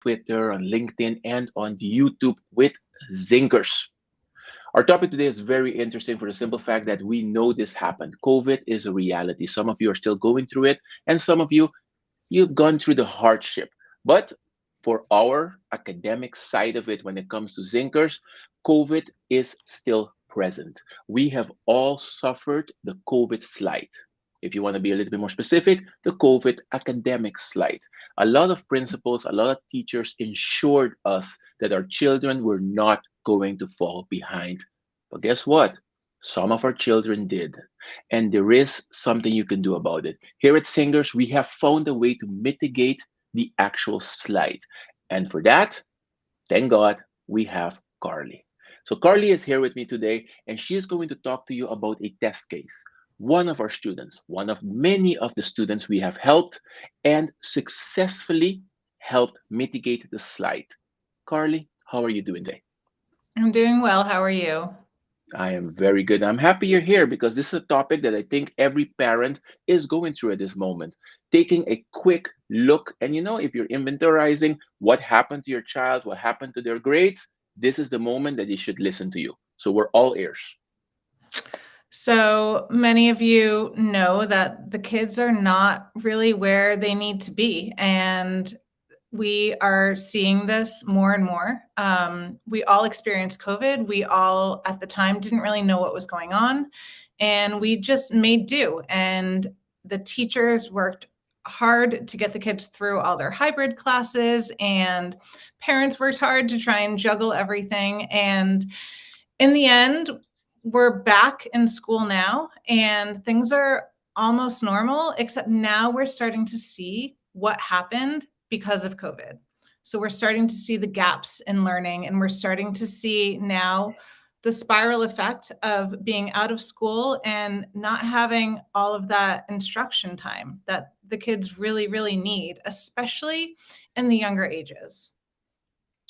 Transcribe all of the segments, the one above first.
Twitter, on LinkedIn, and on YouTube with Zinkerz. Our topic today is very interesting for the simple fact that we know this happened. COVID is a reality. Some of you are still going through it, and some of you, you've gone through the hardship. But for our academic side of it, when it comes to Zinkerz, COVID is still present. We have all suffered the COVID slide. If you want to be a little bit more specific, the COVID academic slide. A lot of principals, a lot of teachers ensured us that our children were not going to fall behind. But guess what? Some of our children did. And there is something you can do about it. Here at Singers, we have found a way to mitigate the actual slide. And for that, thank God, we have Carly. So Carly is here with me today, and she is going to talk to you about a test case. One of our students, one of many of the students we have helped and successfully helped mitigate the slide. Carly, how are you doing today? I'm doing well. How are you? I am very good. I'm happy you're here because this is a topic that I think every parent is going through at this moment. Taking a quick look, and if you're inventorizing what happened to your child, what happened to their grades, this is the moment that they should listen to you. So we're all ears. So many of you know that the kids are not really where they need to be. And we are seeing this more and more. We all experienced COVID. We all, at the time, didn't really know what was going on. And we just made do. And the teachers worked hard to get the kids through all their hybrid classes. And parents worked hard to try and juggle everything. And in the end, we're back in school now and things are almost normal, except now we're starting to see what happened because of COVID. So we're starting to see the gaps in learning, and we're starting to see now the spiral effect of being out of school and not having all of that instruction time that the kids really, really need, especially in the younger ages.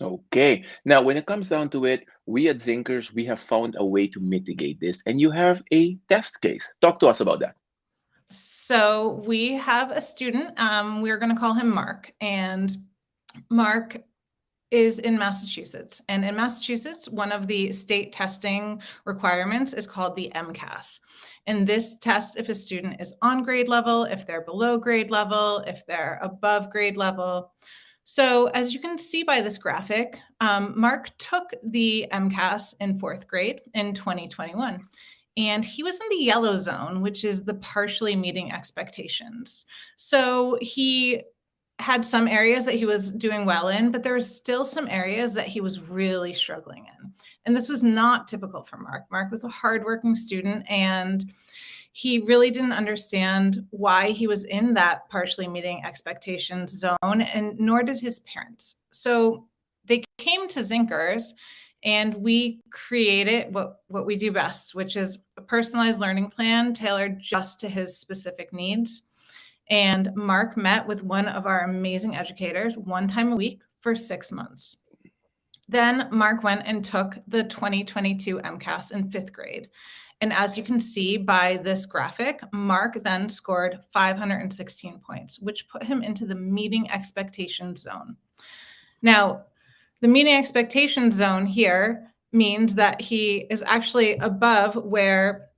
Okay. Now, when it comes down to it, we at Zinkers, we have found a way to mitigate this, and you have a test case. Talk to us about that. So we have a student, we're going to call him Mark, and Mark is in Massachusetts. And in Massachusetts, one of the state testing requirements is called the MCAS. And this tests if a student is on grade level, if they're below grade level, if they're above grade level. So as you can see by this graphic, Mark took the MCAS in fourth grade in 2021. And he was in the yellow zone, which is the partially meeting expectations. So he had some areas that he was doing well in, but there was still some areas that he was really struggling in. And this was not typical for Mark. Mark was a hardworking student, and he really didn't understand why he was in that partially meeting expectations zone, and nor did his parents. So they came to Zinkerz, and we created what we do best, which is a personalized learning plan tailored just to his specific needs. And Mark met with one of our amazing educators one time a week for 6 months. Then Mark went and took the 2022 MCAS in fifth grade. And as you can see by this graphic, Mark then scored 516 points, which put him into the meeting expectations zone. Now, the meeting expectations zone here means that he is actually above where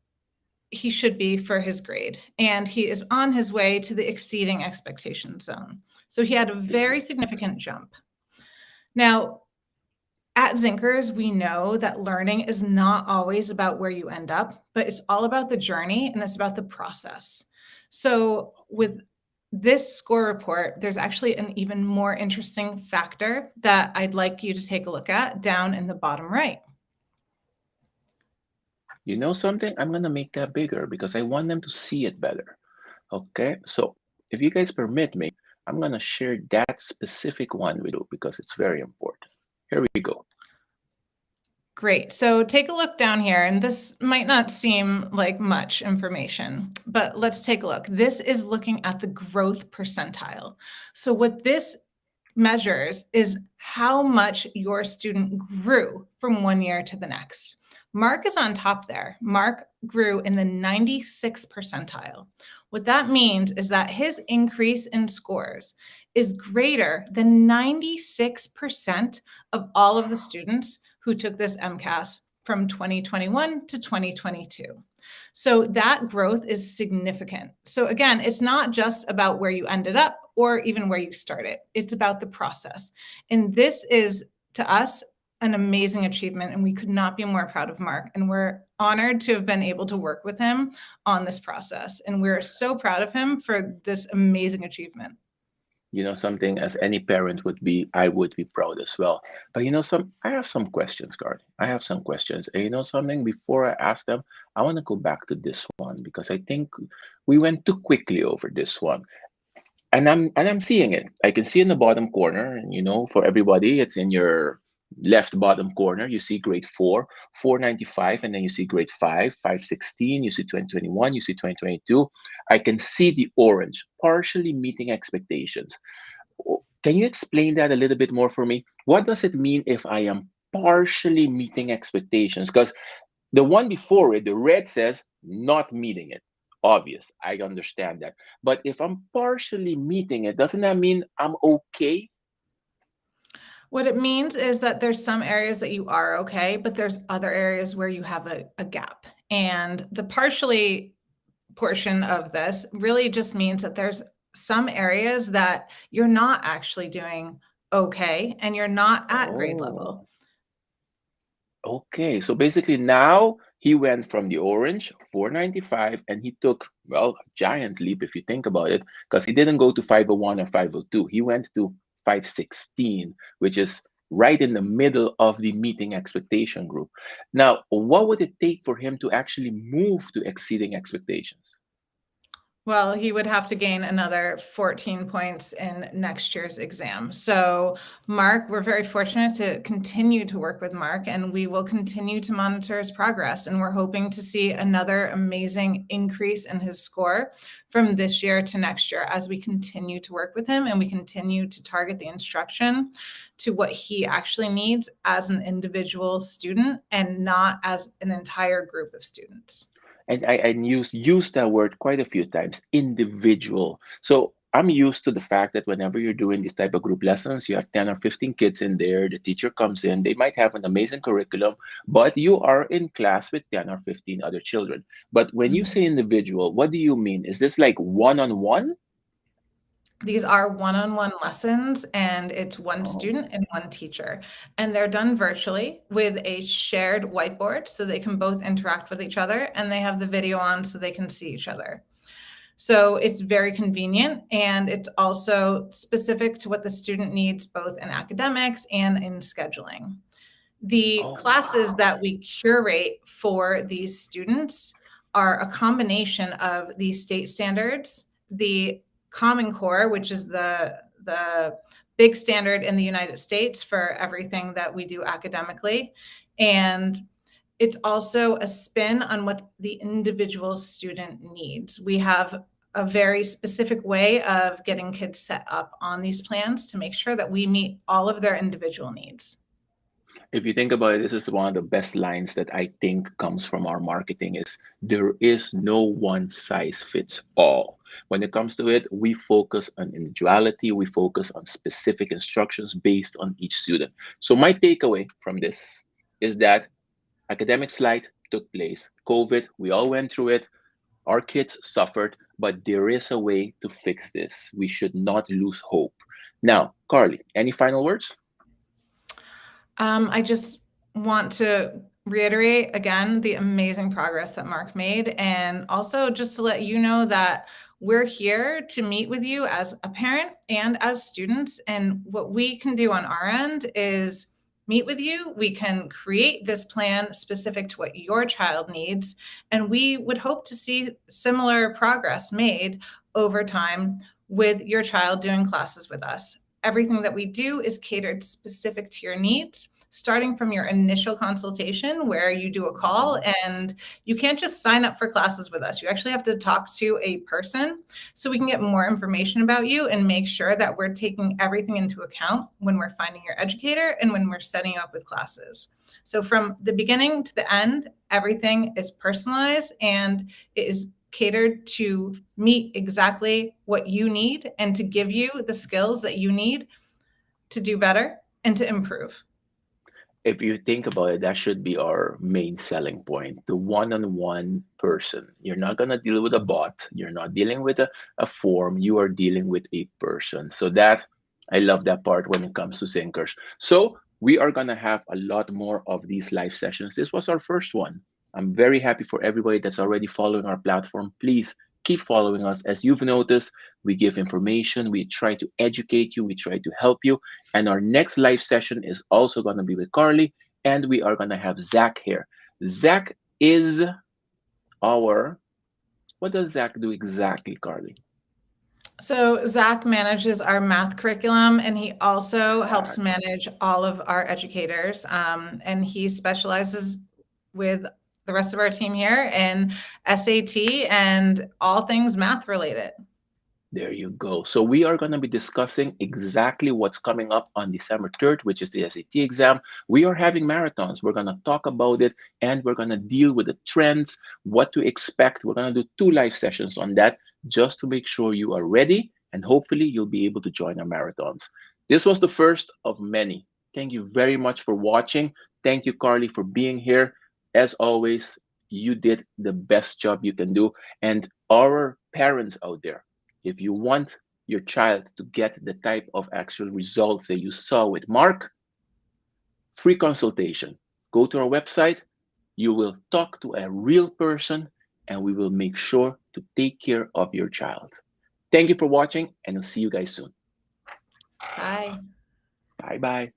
he should be for his grade, and he is on his way to the exceeding expectation zone. So he had a very significant jump. Now, at Zinkerz, we know that learning is not always about where you end up, but it's all about the journey and it's about the process. So with this score report, there's actually an even more interesting factor that I'd like you to take a look at down in the bottom right. You know something? I'm going to make that bigger because I want them to see it better. Okay. So if you guys permit me, I'm going to share that specific one with you because it's very important. Here we go. Great. So take a look down here, and this might not seem like much information, but let's take a look. This is looking at the growth percentile. So what this measures is how much your student grew from one year to the next. Mark is on top there. Mark grew in the 96th percentile. What that means is that his increase in scores is greater than 96% of all of the students who took this MCAS from 2021 to 2022. So that growth is significant. So again, it's not just about where you ended up or even where you started. It's about the process. And this is, to us, an amazing achievement, and we could not be more proud of Mark. And we're honored to have been able to work with him on this process. And we're so proud of him for this amazing achievement. Something as any parent would be, I would be proud as well. But I have some questions, Carly. I have some questions. And something, before I ask them, I want to go back to this one because I think we went too quickly over this one. And I'm seeing it. I can see in the bottom corner, and for everybody, it's in your left bottom corner. You see grade 4, 495, and then you see grade 5, 516, you see 2021, you see 2022. I can see the orange, partially meeting expectations. Can you explain that a little bit more for me? What does it mean if I am partially meeting expectations? Because the one before it, the red, says not meeting it. Obvious, I understand that. But if I'm partially meeting it, doesn't that mean I'm okay? What it means is that there's some areas that you are okay, but there's other areas where you have a gap. And the partially portion of this really just means that there's some areas that you're not actually doing okay and you're not at grade level. Oh, okay. So basically now he went from the orange 495 and he took, well, a giant leap if you think about it, because he didn't go to 501 or 502. He went to 516, which is right in the middle of the meeting expectation group. Now, what would it take for him to actually move to exceeding expectations? Well, he would have to gain another 14 points in next year's exam. So, Mark, we're very fortunate to continue to work with Mark, and we will continue to monitor his progress. And we're hoping to see another amazing increase in his score from this year to next year as we continue to work with him and we continue to target the instruction to what he actually needs as an individual student and not as an entire group of students. And I use that word quite a few times, individual. So I'm used to the fact that whenever you're doing this type of group lessons, you have 10 or 15 kids in there, the teacher comes in, they might have an amazing curriculum, but you are in class with 10 or 15 other children. But when you say individual, what do you mean? Is this like one-on-one? These are one-on-one lessons, and it's one Oh, student and one teacher. And they're done virtually with a shared whiteboard so they can both interact with each other, and they have the video on so they can see each other. So it's very convenient, and it's also specific to what the student needs both in academics and in scheduling. The oh, classes wow. that we curate for these students are a combination of the state standards, the Common Core, which is the big standard in the United States for everything that we do academically, and it's also a spin on what the individual student needs. We have a very specific way of getting kids set up on these plans to make sure that we meet all of their individual needs. If you think about it, this is one of the best lines that I think comes from our marketing is there is no one size fits all. When it comes to it, we focus on individuality, we focus on specific instructions based on each student. So my takeaway from this is that academic slide took place. COVID, we all went through it. Our kids suffered, but there is a way to fix this. We should not lose hope. Now, Carly, any final words? I just want to reiterate again the amazing progress that Mark made, and also just to let you know that we're here to meet with you as a parent and as students. And what we can do on our end is meet with you. We can create this plan specific to what your child needs, and we would hope to see similar progress made over time with your child doing classes with us. Everything that we do is catered specific to your needs, starting from your initial consultation where you do a call, and you can't just sign up for classes with us. You actually have to talk to a person so we can get more information about you and make sure that we're taking everything into account when we're finding your educator and when we're setting you up with classes. So from the beginning to the end, everything is personalized and it is catered to meet exactly what you need and to give you the skills that you need to do better and to improve. If you think about it, that should be our main selling point, the one-on-one person. You're not going to deal with a bot. You're not dealing with a form. You are dealing with a person. So that, I love that part when it comes to Zinkerz. So we are going to have a lot more of these live sessions. This was our first one. I'm very happy for everybody that's already following our platform. Please keep following us. As you've noticed, we give information, we try to educate you, we try to help you. And our next live session is also going to be with Carly, and we are going to have Zach here. Zach is our, what does Zach do exactly, Carly? So Zach manages our math curriculum, and he also helps Zach. manage all of our educators. And he specializes with the rest of our team here in SAT and all things math related. There you go. So we are going to be discussing exactly what's coming up on December 3rd, which is the SAT exam. We are having marathons. We're going to talk about it, and we're going to deal with the trends, what to expect. We're going to do 2 live sessions on that just to make sure you are ready, and hopefully you'll be able to join our marathons. This was the first of many. Thank you very much for watching. Thank you, Carly, for being here. As always, you did the best job you can do. And our parents out there, if you want your child to get the type of actual results that you saw with Mark, free consultation. Go to our website. You will talk to a real person, and we will make sure to take care of your child. Thank you for watching, and I'll see you guys soon. Bye. Bye bye.